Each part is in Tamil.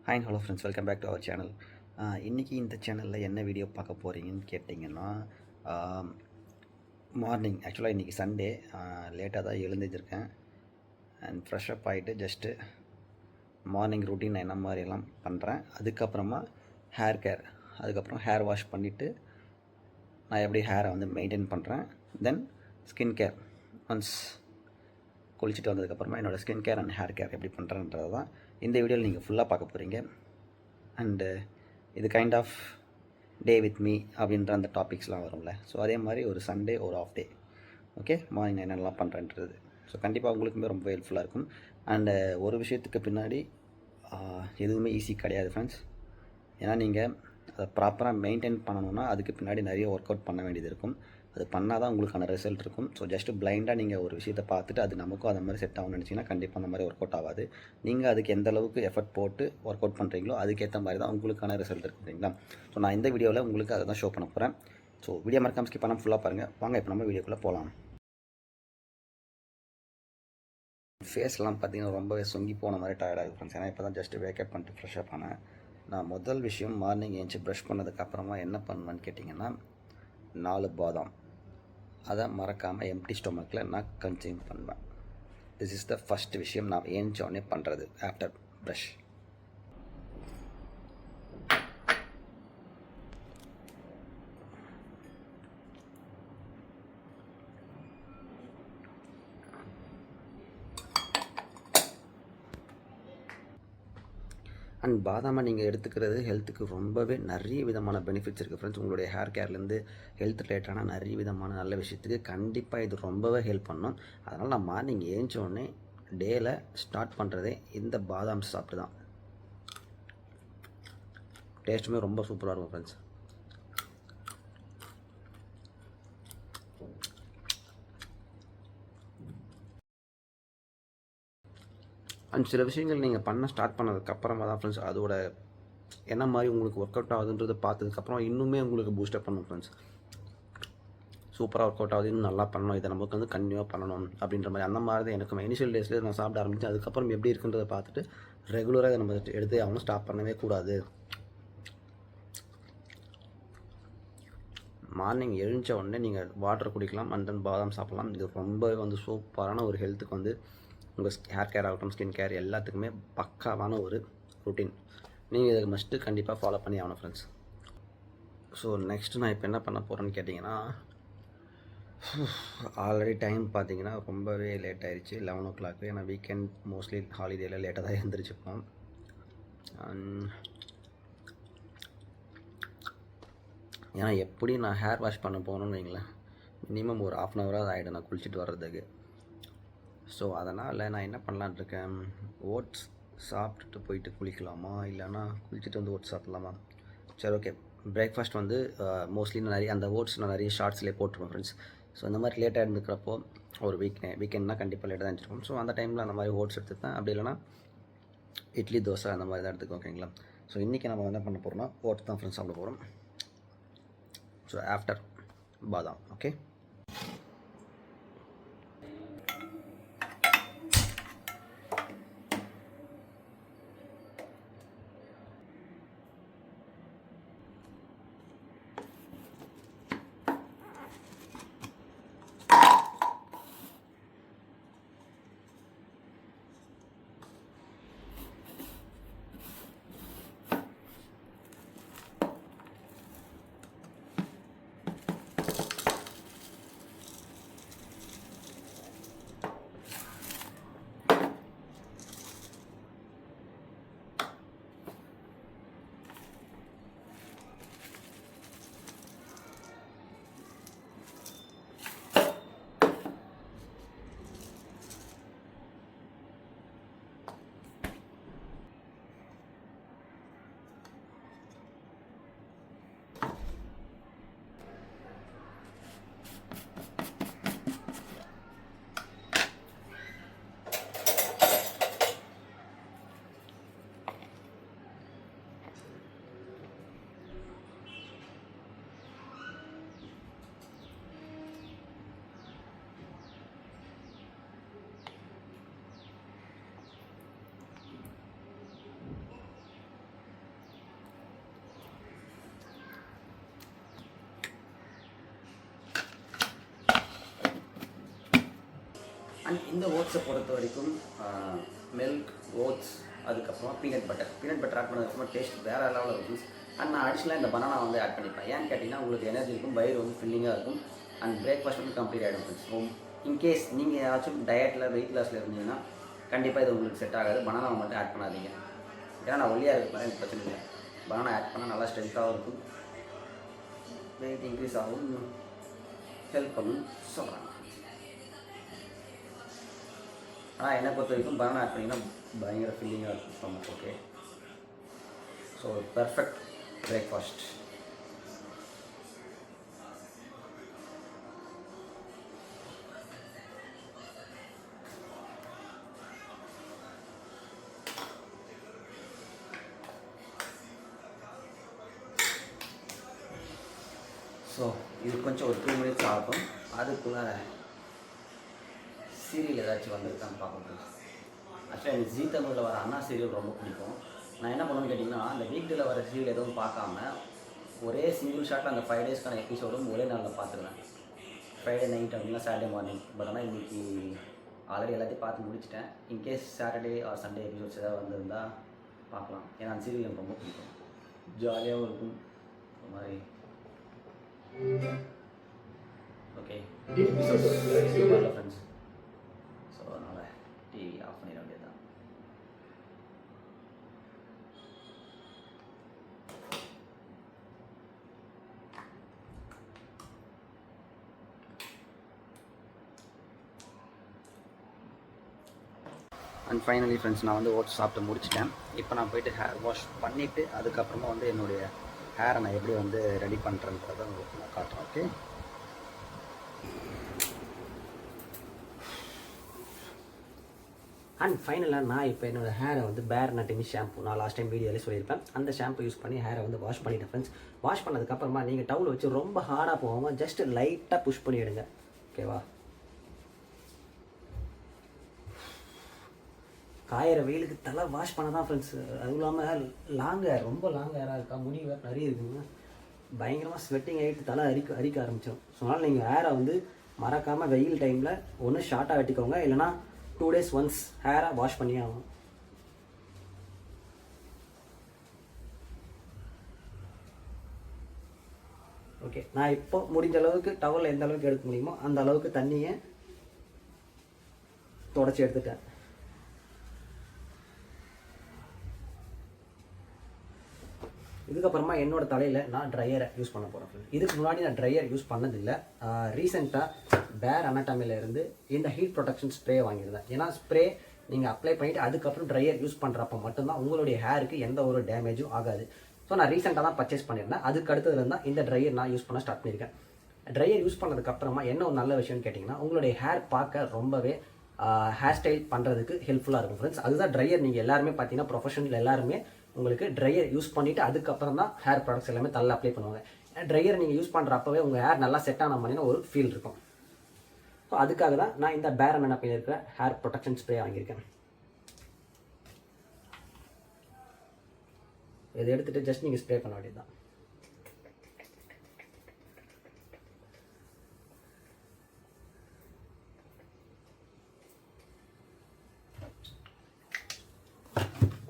Hi hello friends, welcome back to our channel. இன்றைக்கி இந்த சேனலில் என்ன வீடியோ பார்க்க போகிறீங்கன்னு கேட்டிங்கன்னா, மார்னிங் ஆக்சுவலாக இன்றைக்கி சண்டே லேட்டாக தான் எழுந்திருக்கேன். அண்ட் ஃப்ரெஷ்அப் ஆகிட்டு ஜஸ்ட்டு மார்னிங் ரூட்டீன் என்ன மாதிரியெல்லாம் பண்ணுறேன். அதுக்கப்புறமா ஹேர் கேர், அதுக்கப்புறம் ஹேர் வாஷ் பண்ணிவிட்டு நான் எப்படி ஹேரை வந்து மெயின்டைன் பண்ணுறேன். தென் ஸ்கின் கேர், ஒன்ஸ் குளிச்சுட்டு வந்ததுக்கப்புறமா என்னோடய skin care and hair care எப்படி பண்ணுறேன்றது தான் இந்த வீடியோவில் நீங்கள் ஃபுல்லாக பார்க்க போகிறீங்க. அண்டு இது kind of day with me அப்படின்ற அந்த டாபிக்ஸ்லாம் வரும்ல. ஸோ அதே மாதிரி ஒரு சண்டே ஒரு ஆஃப் டே, ஓகே, மார்னிங் நான் என்னென்னலாம் பண்ணுறேன்றது. ஸோ கண்டிப்பாக உங்களுக்குமே ரொம்ப ஹெல்ப்ஃபுல்லாக இருக்கும். அண்டு ஒரு விஷயத்துக்கு பின்னாடி எதுவுமே ஈஸி கிடையாது ஃப்ரெண்ட்ஸ். ஏன்னா நீங்கள் அதை ப்ராப்பராக மெயின்டைன் பண்ணணுன்னா அதுக்கு பின்னாடி நிறைய ஒர்க் அவுட் பண்ண வேண்டியது இருக்கும். அது பண்ணால் தான் உங்களுக்கான ரிசல்ட் இருக்கும். ஸோ ஜஸ்ட்டு பிளைண்டாக நீங்கள் ஒரு விஷயத்தை பார்த்துட்டு அது நமக்கும் அந்த மாதிரி செட் ஆகும்னு நினச்சிங்கன்னா கண்டிப்பாக அந்த மாதிரி ஒர்க் அவுட் ஆகாது. நீங்கள் அதுக்கு எந்த அளவுக்கு எஃபர்ட் போட்டு ஒர்க் அவுட் பண்ணுறீங்களோ அதுக்கேற்ற மாதிரி தான் உங்களுக்கான ரிசல்ட் இருக்குது, சரிங்களா? ஸோ நான் இந்த வீடியோவில் உங்களுக்கு அதை தான் ஷோ பண்ண போகிறேன். ஸோ வீடியோ மறக்காம ஸ்கிப் பண்ணாமல் ஃபுல்லாக பாருங்கள். வாங்க இப்போ நம்ம வீடியோக்குள்ளே போகலாம். ஃபேஸ்லாம் பார்த்தீங்கன்னா ரொம்பவே சொங்கி போன மாதிரி டயர்டாக ஃப்ரெண்ட்ஸ். ஏன்னா இப்போ தான் ஜஸ்ட்டு வேக்கப் பண்ணிட்டு ஃப்ரெஷ்ஷாக பண்ணேன். நான் முதல் விஷயம் மார்னிங் ஏஞ்சி ப்ரஷ் பண்ணதுக்கப்புறமா என்ன பண்ணுவேன்னு கேட்டிங்கன்னா 4 பாதாம், அதை மறக்காமல் எம்டி ஸ்டொமக்கில் நான் கன்சியூம் பண்ணுவேன். திஸ் இஸ் த ஃபஸ்ட் விஷயம் நான் ஏஞ்சோடனே பண்ணுறது ஆஃப்டர் ப்ரஷ். அண்ட் பாதாமை நீங்கள் எடுத்துக்கிறது ஹெல்த்துக்கு ரொம்பவே நிறைய விதமான பெனிஃபிட்ஸ் இருக்குது ஃப்ரெண்ட்ஸ். உங்களுடைய ஹேர் கேர்லேருந்து ஹெல்த் ரிலேட்டடான நிறைய விதமான நல்ல விஷயத்துக்கு கண்டிப்பாக இது ரொம்பவே ஹெல்ப் பண்ணும். அதனால் நான் மார்னிங் ஏஞ்சோடனே டேயில் ஸ்டார்ட் பண்ணுறதே இந்த பாதாம் சாப்பிட்டு தான். டேஸ்ட்டுமே ரொம்ப சூப்பராக இருக்கும் ஃப்ரெண்ட்ஸ். அண்ட் சில விஷயங்கள் நீங்கள் பண்ண ஸ்டார்ட் பண்ணதுக்கப்புறமா தான் ஃப்ரெண்ட்ஸ் அதோட என்ன மாதிரி உங்களுக்கு ஒர்க் அவுட் ஆகுதுன்றதை பார்த்ததுக்கப்புறம் இன்னுமே உங்களுக்கு பூஸ்டப் பண்ணணும் ஃப்ரெண்ட்ஸ். சூப்பராக ஒர்க் அவுட் ஆகுது, இன்னும் நல்லா பண்ணணும், இதை நமக்கு வந்து கண்டினியூவாக பண்ணணும் அப்படின்ற மாதிரி அந்த மாதிரி தான் எனக்கு இனிஷியல் டேஸில் நான் சாப்பிட ஆரம்பித்தேன். அதுக்கப்புறம் எப்படி இருக்குன்றதை பார்த்துட்டு ரெகுலராக இதை நம்ம எடுத்து அவனும் ஸ்டாப் பண்ணவே கூடாது. மார்னிங் எழுந்த உடனே நீங்கள் வாட்டர் குடிக்கலாம் அண்ட் தென் பாதாம் சாப்பிட்லாம். இது ரொம்பவே வந்து சூப்பரான ஒரு ஹெல்த்துக்கு வந்து உங்கள் ஹேர் கேர் ஆகட்டும், ஸ்கின் கேர் எல்லாத்துக்குமே பக்காவான ஒரு ரொட்டீன். நீங்கள் இதை மஸ்ட்டு கண்டிப்பாக ஃபாலோ பண்ணி ஆகணும் ஃப்ரெண்ட்ஸ். ஸோ நெக்ஸ்ட்டு நான் இப்போ என்ன பண்ண போகிறேன்னு கேட்டிங்கன்னா, ஆல்ரெடி டைம் பார்த்தீங்கன்னா ரொம்பவே லேட் ஆகிடுச்சு, 11 o'clock. ஏன்னா வீக்கெண்ட் மோஸ்ட்லி ஹாலிடேயில் லேட்டாக தான் எழுந்திரிச்சுப்போம். ஏன்னா எப்படி நான் ஹேர் வாஷ் பண்ண போகணுன்னு வைங்களேன், மினிமம் ஒரு 1/2 hour ஆகிடும் நான் குளிச்சுட்டு வர்றதுக்கு. ஸோ அதனால் நான் என்ன பண்ணலான்னு இருக்கேன், ஓட்ஸ் சாப்பிட்டுட்டு போயிட்டு குளிக்கலாமா, இல்லைனா குளிச்சுட்டு வந்து ஓட்ஸ் சாப்பிட்லாமா? சரி, ஓகே. பிரேக்ஃபாஸ்ட் வந்து மோஸ்ட்லி நான் நிறைய அந்த ஓட்ஸ் நான் நிறைய ஷார்ட்ஸ்லேயே போட்டுருவேன் ஃப்ரெண்ட்ஸ். ஸோ இந்த மாதிரி லேட்டாக இருந்துக்கிறப்போ ஒரு வீக்கெண்ட்னா கண்டிப்பாக லேட்டாக தான் இருந்துருக்கும். ஸோ அந்த டைமில் அந்த மாதிரி ஓட்ஸ் எடுத்துப்பேன். அப்படி இல்லைனா இட்லி, தோசை அந்த மாதிரி தான் எடுத்துக்கோம், ஓகேங்களா? ஸோ இன்றைக்கி நம்ம என்ன பண்ண போகிறோம்னா ஓட்ஸ் தான் ஃப்ரெண்ட்ஸ் சாப்பிட போகிறோம். ஸோ ஆஃப்டர் பாதாம், ஓகே. அண்ட் இந்த ஓட்ஸை பொறுத்த வரைக்கும் மில்க் ஓட்ஸ் அதுக்கப்புறம் பீனட் பட்டர் ஆட் பண்ணதுக்கப்புறம் டேஸ்ட் வேறு லெவலில் இருக்கும். அண்ட் நான் அடிஷ்னலாக இந்த பனானா வந்து ஆட் பண்ணிப்பேன். ஏன்னு கேட்டிங்கன்னா உங்களுக்கு எனர்ஜி இருக்கும், வயிறு வந்து ஃபில்லிங்காக இருக்கும் அண்ட் பிரேக்ஃபாஸ்ட் வந்து கம்ப்ளீட் ஆகிடும் ஃப்ரெண்ட்ஸ். ஸோ இன்கேஸ் நீங்கள் ஏதாச்சும் டயட்டில் வெயிட் லாஸில் இருந்தீங்கன்னா கண்டிப்பாக இது உங்களுக்கு செட் ஆகாது. பனானாவை மட்டும் ஆட் பண்ணாதீங்க. ஏன்னா நான் ஒல்லியாக இருக்கிறேன், எனக்கு பிரச்சனை இல்லை. பனானா ஆட் பண்ணால் நல்லா ஸ்ட்ரென்த்தாகவும் இருக்கும், வெயிட் இன்க்ரீஸ் ஆகும், ஹெல்ப் பண்ணும் சொல்கிறாங்க. ஆனால் என்னை பொறுத்த வரைக்கும் பனானா ஆட் பண்ணிங்கன்னா பயங்கர ஃபீலிங்காக இருக்கும் stomach. Okay, so perfect breakfast. So இது கொஞ்சம் ஒரு 2 மினிட்ஸ் ஆகும். அதுக்குள்ளே சீரியல் ஏதாச்சும் வந்திருக்கான்னு பார்க்கணும். ஆக்சுவலாக எனக்கு ஜீ தமிழில் வர அண்ணா சீரியல் ரொம்ப பிடிக்கும். நான் என்ன பண்ணுவேன்னு கேட்டிங்கன்னா, அந்த வீக் டேயில் வர சீரியல் எதுவும் பார்க்காம ஒரே சிங்கிள் ஷாட்டில் அந்த 5 டேஸ்க்கான எபிசோடும் ஒரே நாளில் பார்த்துருவேன். ஃப்ரைடே நைட் அப்படின்னா சாட்டர்டே மார்னிங். பட் ஆனால் இன்றைக்கி ஆல்ரெடி எல்லாத்தையும் பார்த்து முடிச்சிட்டேன். In case Saturday R Sunday episodes ஏதாவது வந்திருந்தால் பார்க்கலாம். ஏன்னா அந்த சீரியல் எனக்கு ரொம்ப பிடிக்கும், ஜாலியாகவும் இருக்கும் ஒரு மாதிரி. Okay, episode friends. ஸோ அதனால் டிவி ஆஃப் பண்ணிட வேண்டியது தான். அண்ட் ஃபைனலி ஃப்ரெண்ட்ஸ், நான் வந்து ஓட்ஸ் சாப்பிட்டு முடிச்சிட்டேன். இப்போ நான் போய்ட்டு ஹேர் வாஷ் பண்ணிவிட்டு அதுக்கப்புறமா வந்து என்னுடைய ஹேரை நான் எப்படி வந்து ரெடி பண்ணுறேன்றதை உங்களுக்கு நான் காட்டுறேன். ஓகே, அண்ட் ஃபைனலாக நான் இப்போ என்னோடய ஹேரை வந்து பேர் நட்டிமி ஷாம்பு, நான் லாஸ்ட் டைம் வீடியோவிலே சொல்லியிருப்பேன், அந்த ஷாம்பு யூஸ் பண்ணி ஹேரை வந்து வாஷ் பண்ணிட்டேன் ஃப்ரெண்ட்ஸ். வாஷ் பண்ணதுக்கப்புறமா நீங்கள் டவுல் வச்சு ரொம்ப ஹார்டாக போகாமல் ஜஸ்ட் லைட்டாக புஷ் பண்ணிவிடுங்க. ஓகேவா, காயிற வெயிலுக்கு தலை வாஷ் பண்ண தான் ஃப்ரெண்ட்ஸ். அதுவும் இல்லாமல் லாங் ஹேர், ரொம்ப லாங் ஹேராக இருக்கா, முடி வேறு நிறைய இருக்குங்க, பயங்கரமாக ஸ்வெட்டிங் ஆகிட்டு தலை அரிக்க ஆரம்பிச்சிடும். ஸோ அதனால் நீங்கள் ஹேரை வந்து மறக்காமல் வெயில் டைமில் ஒன்று ஷார்ட்டாக வெட்டிக்கோங்க, இல்லைனா 2 days ஒன்ஸ் ஹேரை வாஷ் பண்ணியே ஆகும். ஓகே, நான் இப்போ முடிஞ்ச அளவுக்கு டவலில் எந்த அளவுக்கு எடுக்க முடியுமோ அந்த அளவுக்கு தண்ணியை தொடச்சி எடுத்துட்டேன். இதுக்கப்புறமா என்னோடய தலையில் நான் ட்ரையரை யூஸ் பண்ண போகிறேன். இதுக்கு முன்னாடி நான் ட்ரையர் யூஸ் பண்ணதில்லை. ரீசெண்டாக பேர் அனாட்டமிலேருந்து இந்த ஹீட் ப்ரொடெக்ஷன் ஸ்ப்ரே வாங்கியிருந்தேன். ஏன்னா ஸ்ப்ரே நீங்கள் அப்ளை பண்ணிவிட்டு அதுக்கப்புறம் ட்ரையர் யூஸ் பண்ணுறப்ப மட்டும்தான் உங்களுடைய ஹேருக்கு எந்த ஒரு டேமேஜும் ஆகாது. ஸோ நான் ரீசெண்டாக தான் பர்ச்சேஸ் பண்ணியிருந்தேன். அதுக்கு அடுத்ததுலேருந்து தான் இந்த ட்ரையர் நான் யூஸ் பண்ண ஸ்டார்ட் பண்ணியிருக்கேன். ட்ரையர் யூஸ் பண்ணதுக்கப்புறமா என்ன ஒரு நல்ல விஷயம்னு கேட்டிங்கன்னா, உங்களுடைய ஹேர் பார்க்க ரொம்பவே ஹேர் ஸ்டைல் பண்ணுறதுக்கு ஹெல்ப்ஃபுல்லாக இருக்கும் ஃப்ரெண்ட்ஸ். அதுதான் ட்ரையர். நீங்கள் எல்லாருமே பார்த்தீங்கன்னா ப்ரொஃபஷனல் எல்லாருமே உங்களுக்கு ட்ரையர் யூஸ் பண்ணிவிட்டு அதுக்கப்புறம் தான் ஹேர் ப்ராடக்ட்ஸ் எல்லாமே தள்ள அப்ளை பண்ணுவாங்க. ஏன்னா ட்ரையர் நீங்கள் யூஸ் பண்ணுறப்பவே உங்கள் ஹேர் நல்லா செட் ஆன மாதிரினா ஒரு ஃபீல் இருக்கும். ஸோ அதுக்காக தான் நான் இந்த பேர் அனாட்டமியில் இருக்கிற ஹேர் ப்ரொடெக்ஷன் ஸ்ப்ரே வாங்கியிருக்கேன். இதை எடுத்துகிட்டு ஜஸ்ட் நீங்கள் ஸ்ப்ரே பண்ண வேண்டியது தான்.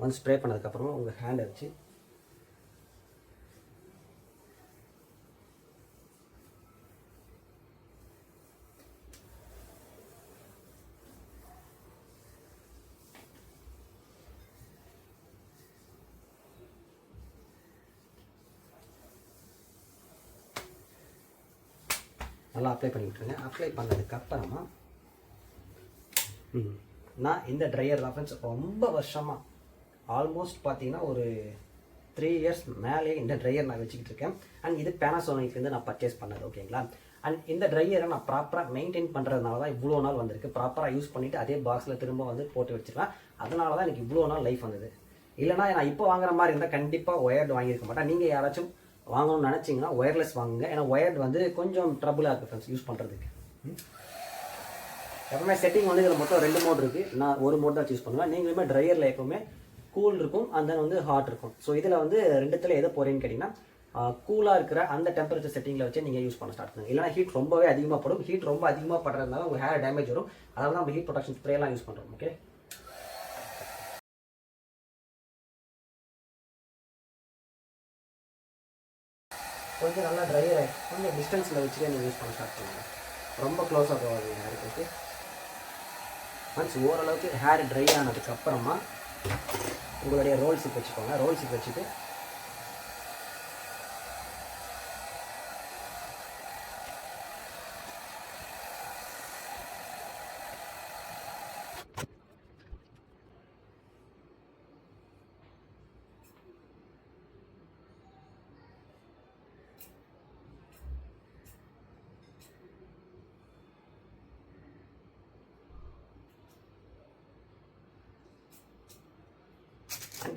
ஒன்ஸ் ஸ்ப்ரே பண்ணதுக்கப்புறமா உங்கள் ஹேண்டை வச்சு நல்லா அப்ளை பண்ணி விட்டுருங்க. அப்ளை பண்ணதுக்கப்புறமா நான் இந்த ட்ரையர் தான் ஃப்ரெண்ட்ஸ் ரொம்ப வருஷமாக, ஆல்மோஸ்ட் பார்த்தீங்கன்னா ஒரு 3 years மேலே இந்த ட்ரையர் நான் வச்சுக்கிட்டு இருக்கேன். அண்ட் இது பேனாசோனிக்லேருந்து நான் பர்ச்சேஸ் பண்ணது. ஓகேங்களா, அண்ட் இந்த ட்ரையரை நான் ப்ராப்பராக மெயின்டைன் பண்ணுறதுனால தான் இவ்வளோ நாள் வந்திருக்கு. ப்ராப்பராக யூஸ் பண்ணிவிட்டு அதே பாக்ஸில் திரும்ப வந்து போட்டு வச்சுருவேன். அதனால தான் எனக்கு இவ்வளோ நாள் லைஃப் வந்தது. இல்லைனா நான் இப்போ வாங்குற மாதிரி இருந்தால் கண்டிப்பாக ஒயர்டு வாங்கியிருக்க மாட்டேன். நீங்கள் யாராச்சும் வாங்கணும்னு நினச்சிங்கன்னா ஒயர்லெஸ் வாங்குங்க. ஏன்னா ஒயர்டு வந்து கொஞ்சம் ட்ரபுளாக இருக்குது ஃப்ரெண்ட்ஸ் யூஸ் பண்ணுறதுக்கு. எப்பவுமே செட்டிங் வந்து இதில் மொத்தம் 2 மோட் இருக்குது. நான் ஒரு மோட் தான் யூஸ் பண்ணுவேன். நீங்களுமே ட்ரையரில் எப்பவுமே கூல் இருக்கும், அந்த வந்து ஹாட் இருக்கும். ஸோ இதில் வந்து 2த்துல எதை போகிறேன்னு கேட்டிங்கன்னா, கூலாக இருக்கிற அந்த டெம்பரேச்சர் செட்டிங்கில் வச்சு நீங்கள் யூஸ் பண்ண ஸ்டார்ட் பண்ணுங்கள். இல்லைனா ஹீட் ரொம்பவே அதிகமாக படும். ஹீட் ரொம்ப அதிகமாக படுறதுனால உங்கள் ஹேர் டேமேஜ் வரும். அதனால தான் நம்ம ஹீட் ப்ரொடக்ஷன் ஸ்ப்ரேலாம் யூஸ் பண்ணுறோம். ஓகே, கொஞ்சம் நல்லா ட்ரையர் ஆகி கொஞ்சம் டிஸ்டன்ஸில் வச்சுட்டு நீங்கள் யூஸ் பண்ண ஸ்டார்ட் பண்ணுங்கள். ரொம்ப க்ளோஸாக போகாதீங்க ஹேருக்கு. ஓகே, ஒன்ஸ் ஓரளவுக்கு ஹேர் ட்ரை ஆனதுக்கப்புறமா உங்களுடைய ரோல் சிப் வச்சுக்கோங்க. ரோல் சிப் வச்சுட்டு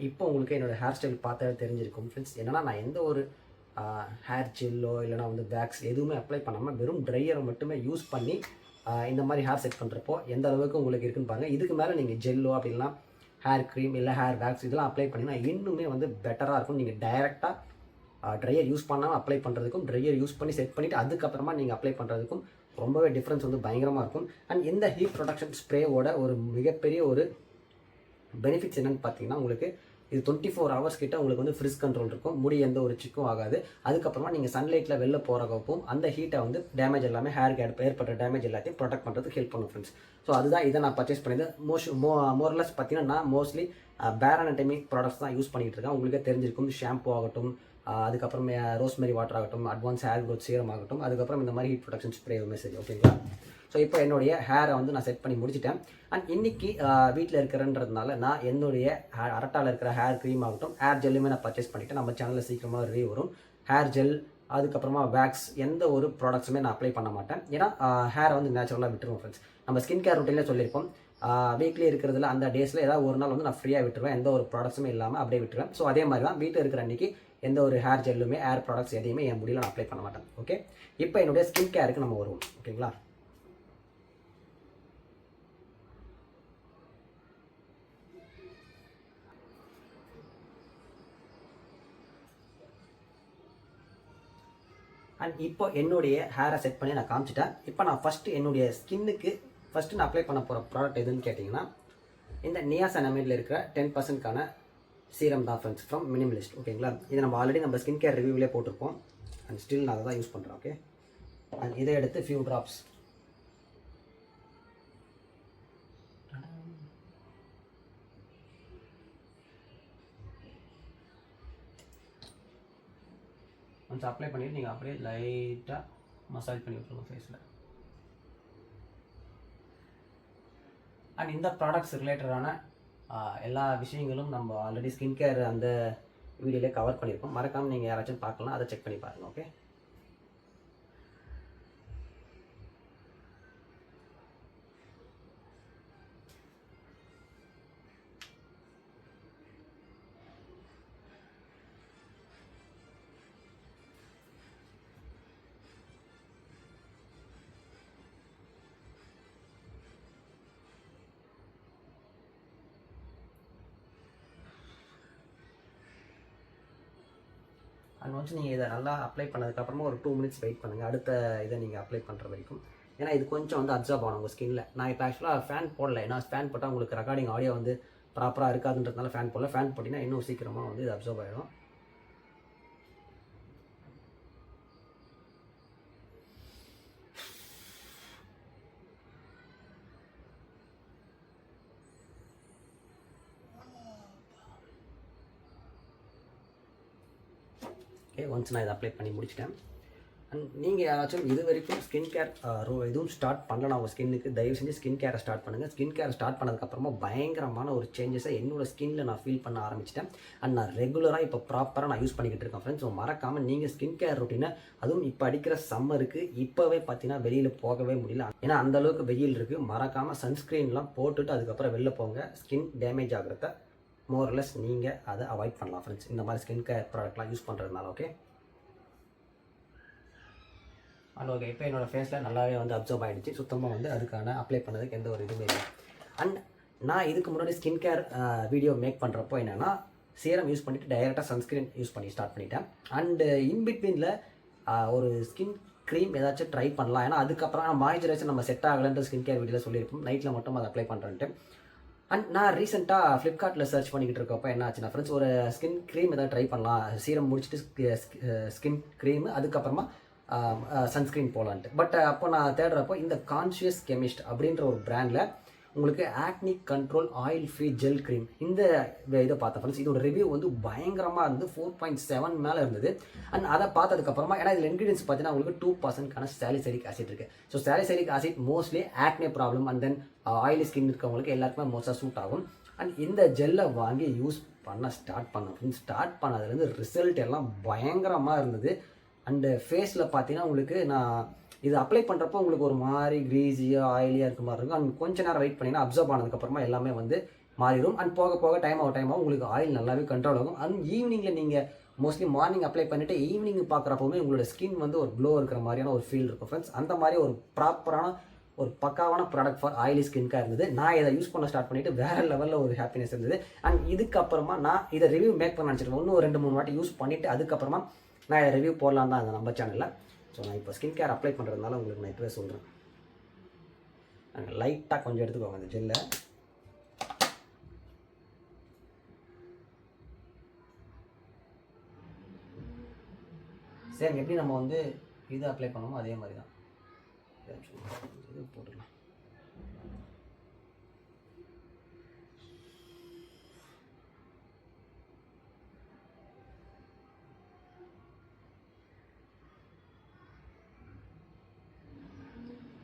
இப்போ உங்களுக்கு என்னோடய ஹேர் ஸ்டைல் பார்த்தாலே தெரிஞ்சிருக்கும் ஃப்ரெண்ட்ஸ். என்னன்னா நான் எந்த ஒரு ஹேர் ஜெல்லோ இல்லைனா வந்து வேக்ஸ் எதுவுமே அப்ளை பண்ணாமல் வெறும் ட்ரையரை மட்டுமே யூஸ் பண்ணி இந்த மாதிரி ஹேர் செட் பண்ணுறப்போ எந்த அளவுக்கு உங்களுக்கு இருக்குன்னு பாருங்கள். இதுக்கு மேலே நீங்கள் ஜெல்லோ அப்படின்னா ஹேர் க்ரீம் இல்லை ஹேர் வேக்ஸ் இதெல்லாம் அப்ளை பண்ணிங்கன்னா இன்னுமே வந்து பெட்டராக இருக்கும். நீங்கள் டைரெக்டாக ட்ரையர் யூஸ் பண்ணாமல் அப்ளை பண்ணுறதுக்கும் ட்ரையர் யூஸ் பண்ணி செட் பண்ணிவிட்டு அதுக்கப்புறமா நீங்கள் அப்ளை பண்ணுறதுக்கும் ரொம்பவே டிஃப்ரென்ஸ் வந்து பயங்கரமாக இருக்கும். அண்ட் இந்த ஹீட் ப்ரொடக்ஷன் ஸ்ப்ரேவோட ஒரு மிகப்பெரிய ஒரு பெனிஃபிட்ஸ் என்னென்னு பார்த்தீங்கன்னா, உங்களுக்கு இது 24 ஹவர்ஸ் கிட்ட உங்களுக்கு வந்து ஃப்ரிஸ் கண்ட்ரோல் இருக்கும். முடி எந்த ஒரு சிக்கும் ஆகாது. அதுக்கப்புறமா நீங்கள் சன்லைட்டில் வெளில போகிறப்பவும் அந்த ஹீட்டை வந்து டேமேஜ் எல்லாமே ஹேருக்கு ஏற்பட்ட டேமேஜ் எல்லாத்தையும் ப்ரொடெக்ட் பண்ணுறதுக்கு ஹெல்ப் பண்ணும் ஃப்ரெண்ட்ஸ். ஸோ அதுதான் இதை நான் பர்ச்சேஸ் பண்ணியது. மோர்லெஸ் பார்த்தீங்கன்னா நான் மோஸ்ட்லி பேர் அனடமி ப்ராடக்ட்ஸ் தான் யூஸ் பண்ணிகிட்டு இருக்கேன். உங்களுக்கே தெரிஞ்சிருக்கும். ஷாம்பு ஆகட்டும், அதுக்கப்புறம் ரோஸ்மெரி வாட்டர் ஆகட்டும், அட்வான்ஸ் ஹேர் க்ரோத் சீரம் ஆகட்டும், அதுக்கப்புறம் இந்த மாதிரி ஹீட் ப்ரொடக்ஷன் ஸ்ப்ரே மெசேஜ். ஓகேங்களா? ஸோ இப்போ என்னுடைய ஹேரை வந்து நான் செட் பண்ணி முடிச்சிட்டேன். அண்ட் இன்றைக்கி வீட்டில் இருக்கிறன்றதுனால நான் என்னுடைய அரட்டாவில் இருக்கிற ஹேர் க்ரீம் ஆகட்டும் ஹேர் ஜெல்லுமே நான் பர்ச்சேஸ் பண்ணிவிட்டேன். நம்ம சேனலில் சீக்கிரமாக ரிவ்யூ வரும். ஹேர் ஜெல் அதுக்கப்புறமா வேக்ஸ் எந்த ஒரு ப்ராடக்ட்ஸுமே நான் அப்ளை பண்ண மாட்டேன். ஏன்னா ஹேரை வந்து நேச்சுரலாக விட்டுருவோம் ஃப்ரெண்ட்ஸ். நம்ம ஸ்கின் கேர் ரொட்டீனில் சொல்லியிருப்போம். வீக்லி இருக்கிறதுல அந்த டேஸில் ஏதாவது ஒரு நாள் வந்து நான் ஃப்ரீயாக விட்டுருவேன். எந்த ஒரு ப்ராடக்ட்ஸுமே இல்லாமல் அப்படியே விட்டுருவேன். ஸோ அதே மாதிரி தான் வீட்டில் இருக்கிற அன்றைக்கி எந்த ஒரு ஹேர் ஜெல்லுமே ஹேர் ப்ராடக்ட்ஸ் எதையுமே என் முடியல நான் அப்ளை பண்ண மாட்டேன். ஓகே, இப்போ என்னுடைய ஸ்கின் கேருக்கு நம்ம வருவோம். ஓகேங்களா? அண்ட் இப்போ என்னுடைய ஹேரை செட் பண்ணி நான் காமிச்சிட்டேன். இப்போ நான் ஃபஸ்ட்டு என்னுடைய ஸ்கின்னுக்கு ஃபஸ்ட்டு நான் அப்ளை பண்ண போகிற ப்ராடக்ட் எதுன்னு கேட்டிங்கன்னா, இந்த நியாசனமைடில் இருக்கிற 10%க்கான சீரம் தான் ஃப்ரெண்ட்ஸ் ஃப்ரம் மினிமலிஸ்ட். ஓகேங்களா? இது நம்ம ஆல்ரெடி நம்ம ஸ்கின் கேர் ரிவ்யூவிலே போட்டிருப்போம். அண்ட் ஸ்டில் நான் அதை தான் யூஸ் பண்ணுறேன். ஓகே, அண்ட் இதை எடுத்து ஃபியூ ட்ராப்ஸ் கொஞ்சம் அப்ளை பண்ணிவிட்டு நீங்கள் அப்படியே லைட்டாக மசாஜ் பண்ணி விட்ருங்க ஃபேஸில். அண்ட் இந்த ப்ராடக்ட்ஸ் ரிலேட்டடான எல்லா விஷயங்களும் நம்ம ஆல்ரெடி ஸ்கின் கேர் அந்த வீடியோவிலே கவர் பண்ணியிருக்கோம். மறக்காமல் நீங்கள் யாராச்சும் பார்க்கலாம், அதை செக் பண்ணி பாருங்கள். ஓகே, அண்ட் ஒன்ஸ் நீங்கள் இதை நல்லா அப்ளை பண்ணதுக்கப்புறமா ஒரு 2 மினிட்ஸ் வெயிட் பண்ணுங்கள். அடுத்த இதை நீங்கள் அப்ளை பண்ணுற வரைக்கும். ஏன்னா இது கொஞ்சம் வந்து அப்சர்வ் ஆகும் உங்கள் ஸ்கின்னில். நான் இப்போ ஆக்சுவலாக ஃபேன் போடல. ஏன்னா ஃபேன் போட்டால் உங்களுக்கு ரெக்கார்டிங் ஆடியோ வந்து ப்ராப்பராக இருக்காதுன்றதுனால ஃபேன் போடல. ஃபேன் போட்டிங்கன்னா இன்னும் சீக்கிரமாக வந்து இது அப்சர்வ் ஆகிடும். ஓகே, ஒன்ஸ் நான் இதை அப்ளை பண்ணி முடிச்சிட்டேன். அண்ட் நீங்கள் யாராச்சும் இது வரைக்கும் ஸ்கின் கேர் எதுவும் ஸ்டார்ட் பண்ணலாம் உங்கள் ஸ்கின்னுக்கு, தயவு செஞ்சு ஸ்கின் கேரை ஸ்டார்ட் பண்ணுங்கள். ஸ்கின் கேரை ஸ்டார்ட் பண்ணதுக்கப்புறமா பயங்கரமான ஒரு சேஞ்சஸை என்னோடய ஸ்கின்னில் நான் ஃபீல் பண்ண ஆரம்பிச்சிட்டேன். அண்ட் நான் ரெகுலராக இப்போ ப்ராப்பராக நான் யூஸ் பண்ணிக்கிட்டு இருக்கேன் ஃப்ரெண்ட்ஸ். ஸோ மறக்காமல் நீங்கள் ஸ்கின் கேர் ரொட்டீனை, அதுவும் இப்போ அடிக்கிற சம்மருக்கு இப்போவே பார்த்தீங்கன்னா வெளியில் போகவே முடியல. ஏன்னா அந்தளவுக்கு வெயில் இருக்குது. மறக்காமல் சன்ஸ்க்ரீன்லாம் போட்டுட்டு அதுக்கப்புறம் வெளில போங்க. ஸ்கின் டேமேஜ் ஆகிறத மோர்லெஸ் நீங்கள் அதை அவாய்ட் பண்ணலாம் ஃப்ரெண்ட்ஸ், இந்த மாதிரி ஸ்கின் கேர் ப்ராடக்ட்லாம் யூஸ் பண்ணுறதுனால. ஓகே, அண்ட் ஓகே, இப்போ என்னோடய ஃபேஸில் நல்லாவே வந்து அப்சர்வ் ஆகிடுச்சு. சுத்தமாக வந்து அதுக்கான அப்ளை பண்ணதுக்கு எந்த ஒரு இதுவுமே இல்லை. அண்ட் நான் இதுக்கு முன்னாடி ஸ்கின் கேர் வீடியோ மேக் பண்ணுறப்போ என்னென்னா சீரம் யூஸ் பண்ணிவிட்டு டைரெக்டாக சன்ஸ்க்ரீன் யூஸ் பண்ணி ஸ்டார்ட் பண்ணிட்டேன். அண்டு இன்பிட்வீனில் ஒரு ஸ்கின் க்ரீம் ஏதாச்சும் ட்ரை பண்ணலாம். ஏன்னா அதுக்கப்புறம் மாய்ஸ்சரைசர் நம்ம செட் ஆகலைன்ற ஸ்கின் கேர் வீடியோவில் சொல்லியிருப்போம், நைட்டில் மட்டும் அதை அப்ளை பண்ணுறேன்ட்டு. அண்ட் நான் ரீசெண்டாக ஃப்ளிப்கார்ட்டில் சர்ச் பண்ணிக்கிட்டு இருக்கப்போ என்ன ஆச்சுன்னா ஃப்ரெண்ட்ஸ், ஒரு ஸ்கின் க்ரீம் ஏதாவது ட்ரை பண்ணலாம், சீரம் முடிச்சுட்டு ஸ்கின் க்ரீமு அதுக்கப்புறமா சன்ஸ்க்ரீன் போகலான்ட்டு. பட் அப்போ நான் தேடுறப்போ இந்த கான்ஷியஸ் கெமிஸ்ட் அப்படின்ற ஒரு பிராண்டில் உங்களுக்கு acne control oil free gel cream இந்த இதை பார்த்தேன் ஃப்ரெண்ட்ஸ். இதோட ரிவ்யூ வந்து பயங்கரமாக இருந்து 4.7 மேலே இருந்தது. அண்ட் அதை பார்த்ததுக்கப்புறமா ஏன்னா இதில் இன்க்ரீடியன்ஸ் பார்த்தீங்கன்னா உங்களுக்கு 2% சாலிசைலிக் ஆசிட் இருக்குது. So salicylic acid mostly acne problem and then oily skin இருக்கவங்களுக்கு எல்லாருக்குமே மோஸ்ட்டாக சூட் ஆகும். அண்ட் இந்த ஜெல்லை வாங்கி யூஸ் பண்ண ஸ்டார்ட் பண்ணேன். ஸ்டார்ட் பண்ணதுலேருந்து ரிசல்ட் எல்லாம் பயங்கரமாக இருந்தது. அண்டு ஃபேஸில் பார்த்தீங்கன்னா உங்களுக்கு நான் இது அப்ளை பண்ணுறப்போ உங்களுக்கு ஒரு மாதிரி க்ரீஸியாக ஆயிலியாக இருக்க மாதிரி இருக்கும். அண்ட் கொஞ்சம் நேரம் வெயிட் பண்ணிங்கன்னா அப்சர்வ் ஆனதுக்கப்புறமா எல்லாமே வந்து மாறிடும். அண்ட் போக போக டைம் ஆகும் உங்களுக்கு ஆயில் நல்லாவே கண்ட்ரோல் ஆகும். அண்ட் ஈவினிங்கில் நீங்கள் மோஸ்ட்லி மார்னிங் அப்ளை பண்ணிவிட்டு ஈவினிங் பார்க்குறப்போவுமே உங்களோட ஸ்கின் வந்து ஒரு க்ளோ இருக்கிற மாதிரியான ஒரு ஃபீல் இருக்கும் ஃப்ரெண்ட்ஸ். அந்த மாதிரி ஒரு ப்ராப்பரான ஒரு பக்காவான ப்ராடக்ட் ஃபார் ஆயிலி ஸ்கின்காக இருந்தது. நான் இதை யூஸ் பண்ண ஸ்டார்ட் பண்ணிவிட்டு வேறு லெவலில் ஒரு ஹாப்பினஸ் இருந்தது. அண்ட் இதுக்கப்புறமா நான் இதை ரிவ்யூ மேக் பண்ண நினச்சிருக்கேன். இன்னும் 2-3 வாட்டி யூஸ் பண்ணிவிட்டு அதுக்கப்புறமா நான் இதை ரிவ்யூ போடலாம் தான் நம்ம சேனலில். ஸோ நான் இப்போ ஸ்கின் கேர் அப்ளை பண்ணுறதுனால உங்களுக்கு நான் இப்போவே சொல்கிறேன். லைட்டாக கொஞ்சம் எடுத்துக்கோங்க அந்த ஜெல்லை. சரி, எப்படி நம்ம வந்து இது அப்ளை பண்ணோமோ அதே மாதிரி தான் இது போட்டுக்கலாம்.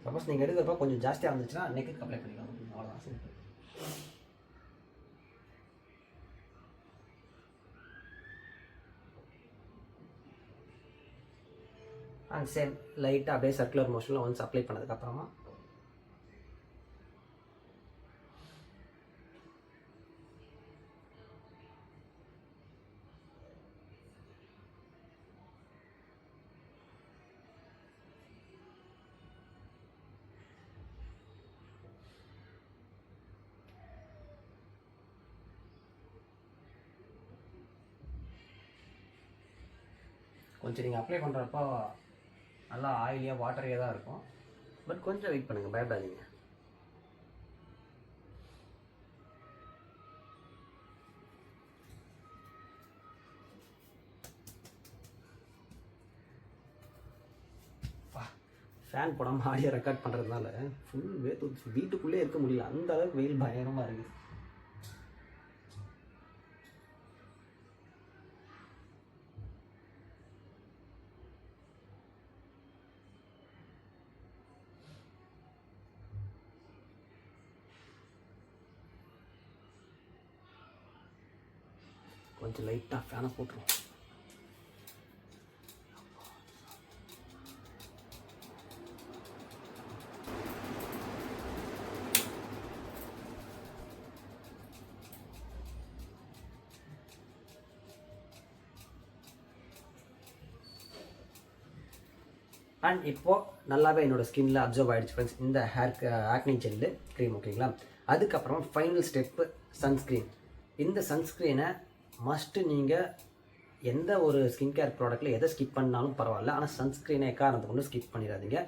சப்போஸ் நீங்கள் எடுக்கிறப்ப கொஞ்சம் ஜாஸ்தியாக இருந்துச்சுன்னா நெக்குக்கு அப்ளை பண்ணிக்கலாம். அவ்வளோதான், சிம்பிள். அண்ட் சேம் லைட்டாக அப்படியே சர்க்குலர் மோஷனில் ஒன்ஸ் அப்ளை பண்ணதுக்கப்புறமா கொஞ்சம் நீங்கள் அப்ளை பண்ணுறப்போ நல்லா ஆயிலியாக வாட்டரியாக தான் இருக்கும். பட் கொஞ்சம் வெயிட் பண்ணுங்கள், பயப்படாதீங்க. ஃபேன் போடாமல் ஆடியோ ரெக்கார்ட் பண்ணுறதுனால ஃபுல் வீட்டுக்குள்ளே இருக்க முடியல, அந்த அளவுக்கு வெயில் பயங்கரமாக இருக்குது. கொஞ்சம் லைட்டாக ஃபேனை போட்டுருவோம். அண்ட் இப்போது நல்லாவே என்னோடய ஸ்கின்னில் அப்சர்வ் ஆகிடுச்சு ஃப்ரெண்ட்ஸ் இந்த ஆக்னி ஜெல்லு க்ரீம். ஓகேங்களா, அதுக்கப்புறம் ஃபைனல் ஸ்டெப்பு சன்ஸ்க்ரீன். இந்த சன்ஸ்க்ரீனை மஸ்ட்டு நீங்கள் எந்த ஒரு ஸ்கின் கேர் ப்ராடக்ட்டில் எதை ஸ்கிப் பண்ணாலும் பரவாயில்ல, ஆனால் சன்ஸ்க்ரீனை காரணத்தை கொண்டு ஸ்கிப் பண்ணிடாதீங்க.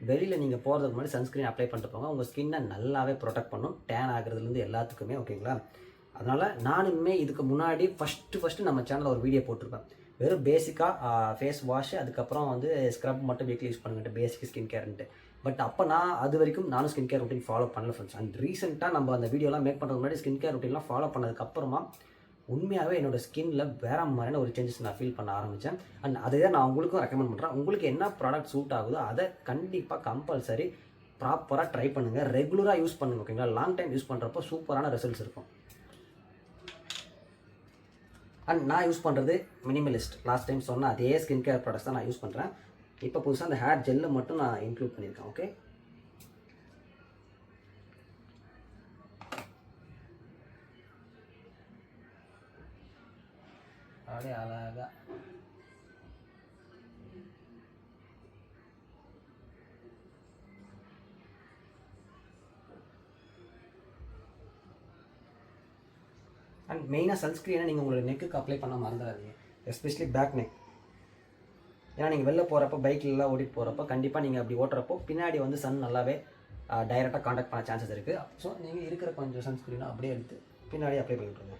வெளியில் நீங்கள் போகிறதுக்கு முன்னாடி சன்ஸ்க்ரீன் அப்ளை பண்ணிட்டு போங்க. உங்கள் ஸ்கின்னை நல்லாவே ப்ரொடெக்ட் பண்ணும், டேன் ஆகிறதுலேருந்து எல்லாத்துக்குமே. ஓகேங்களா, அதனால் நானுமே இதுக்கு முன்னாடி ஃபஸ்ட்டு நம்ம சேனலில் ஒரு வீடியோ போட்டிருப்பேன். வெறும் பேசிக்காக ஃபேஸ் வாஷ் அதுக்கப்புறம் வந்து ஸ்க்ரப் மட்டும் வீக்லி யூஸ் பண்ணுங்கட்டு, பேசிக் ஸ்கின் கேர்ன்ட்டு. பட் அப்போ நான் அது வரைக்கும் நானும் ஸ்கின் கேர் ரொட்டீன் ஃபாலோ பண்ணல ஃப்ரெண்ட்ஸ். அண்ட் ரீசெண்டாக நம்ம அந்த வீடியோலாம் மேக் பண்ணுறதுக்கு முன்னாடி ஸ்கின் கேர் ரொட்டீன்லாம் ஃபாலோ பண்ணதுக்கப்புறமா உண்மையாகவே என்னோடய ஸ்கின்னில் வேறு மாதிரியான ஒரு சேஞ்சஸ் நான் ஃபீல் பண்ண ஆரம்பித்தேன். அண்ட் அதை தான் நான் உங்களுக்கும் ரெக்கமெண்ட் பண்ணுறேன். உங்களுக்கு என்ன ப்ராடக்ட் சூட் ஆகுதோ அதை கண்டிப்பாக கம்பல்சரி ப்ராப்பராக ட்ரை பண்ணுங்கள், ரெகுலராக யூஸ் பண்ணுங்கள். ஓகேங்களா, லாங் டைம் யூஸ் பண்ணுறப்போ சூப்பரான ரிசல்ட்ஸ் இருக்கும். அண்ட் நான் யூஸ் பண்ணுறது மினிமலிஸ்ட். லாஸ்ட் டைம் சொன்ன அதே ஸ்கின் கேர் ப்ராடக்ட்ஸ் தான் நான் யூஸ் பண்ணுறேன். இப்போ புதுசாக அந்த ஹேர் ஜெல்லை மட்டும் நான் இன்க்ளூட் பண்ணியிருக்கேன். ஓகே, அப்படியே அழகாக அண்ட் மெயினாக சன்ஸ்க்ரீனை நீங்கள் உங்களோட நெக்குக்கு அப்ளை பண்ண மறந்துடாதீங்க, எஸ்பெஷலி பேக் நெக். ஏன்னா நீங்கள் வெளில போகிறப்போ பைக்கிலலாம் ஓட்டிகிட்டு போகிறப்போ கண்டிப்பாக நீங்கள் அப்படி ஓட்டுறப்போ பின்னாடி வந்து சன் நல்லாவே டைரெக்டாக காண்டாக்ட் பண்ண சான்சஸ் இருக்குது. ஸோ நீங்கள் இருக்கிற கொஞ்சம் சன்ஸ்க்ரீனை அப்படியே எடுத்து பின்னாடி அப்ளை பண்ணி விட்ருங்க.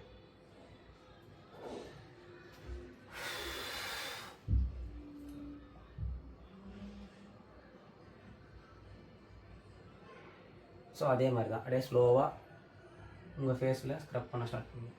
ஸோ அதே மாதிரி தான் அப்படியே ஸ்லோவாக உங்கள் ஃபேஸில் ஸ்க்ரப் பண்ண ஸ்டார்ட் பண்ணுங்க.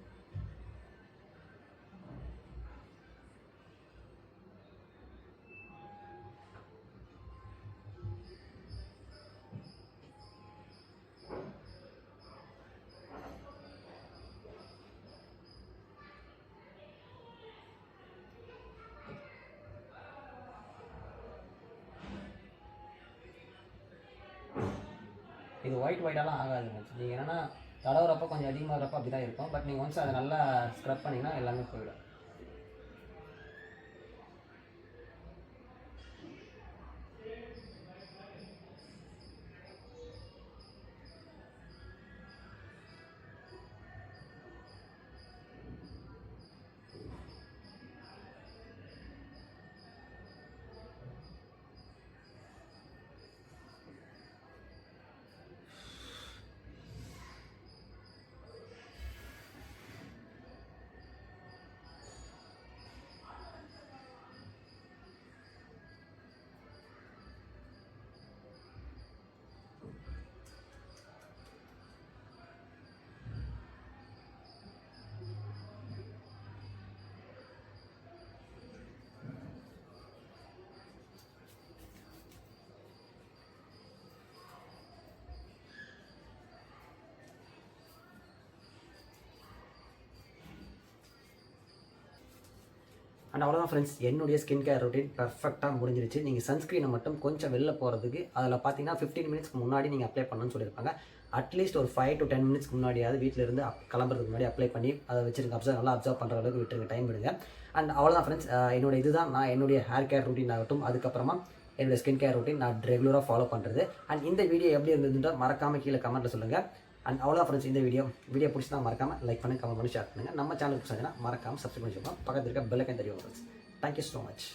இது ஒயிட்டாலாம் ஆகாது. நீங்கள் என்னென்னா தடவுறப்போ கொஞ்சம் அதிகமாகிறப்போ அப்படி தான் இருக்கும். பட் நீங்கள் ஒன்ஸ் அதை நல்லா ஸ்க்ரப் பண்ணிங்கன்னா எல்லாமே போயிடும். அண்ட் அவ்வளோதான் ஃப்ரெண்ட்ஸ், என்னுடைய ஸ்கின் கேர் ரொட்டீன் பர்ஃபெக்டாக முடிஞ்சிருச்சு. நீங்கள் சன்ஸ்க்ரீனை மட்டும் கொஞ்சம் வெளில போகிறதுக்கு அதில் பார்த்தீங்கன்னா 15 மினிட்ஸ்க்கு முன்னாடி நீங்கள் அப்ளை பண்ணணும்னு சொல்லியிருப்பாங்க. அட்லீஸ்ட் ஒரு 5 to 10 மினிட்ஸ்க்கு முன்னாடியாவது வீட்டில் இருந்து கிளம்புறதுக்கு முன்னாடி அப்ளை பண்ணி அதை வச்சுருங்க, நல்லா அப்சர்வ் பண்ணுற அளவுக்கு விட்டுருங்க, டைம் விடுங்க. அண்ட் அவ்வளோதான் ஃப்ரெண்ட்ஸ், இதுதான் நான் என்னுடைய ஹேர் கேர் ரொட்டீன் ஆகட்டும், அதுக்கப்புறமா என்னுடைய ஸ்கின் கேர் ரொட்டீன் நான் ரெகுலராக ஃபாலோ பண்ணுறது. அண்ட் இந்த வீடியோ எப்படி இருந்ததுன்ற மறக்காமல் கீழே கமெண்ட்டில் சொல்லுங்கள். அண்ட் அவ்வளோ ஃப்ரெண்ட்ஸ், இந்த வீடியோ பிடிச்சினா மறக்காமல் லைக் பண்ணி கமெண்ட் பண்ணி ஷேர் பண்ணுங்கள். நம்ம சேனலுக்கு பிடிச்சதுன்னா மறக்காமல் சப்ஸ்கிரைப் பண்ணி வச்சுக்கோங்க. பக்கத்தில் இருக்க பெல் ஐக்கன் தெரியும் ஃப்ரெண்ட்ஸ். Thank you so much.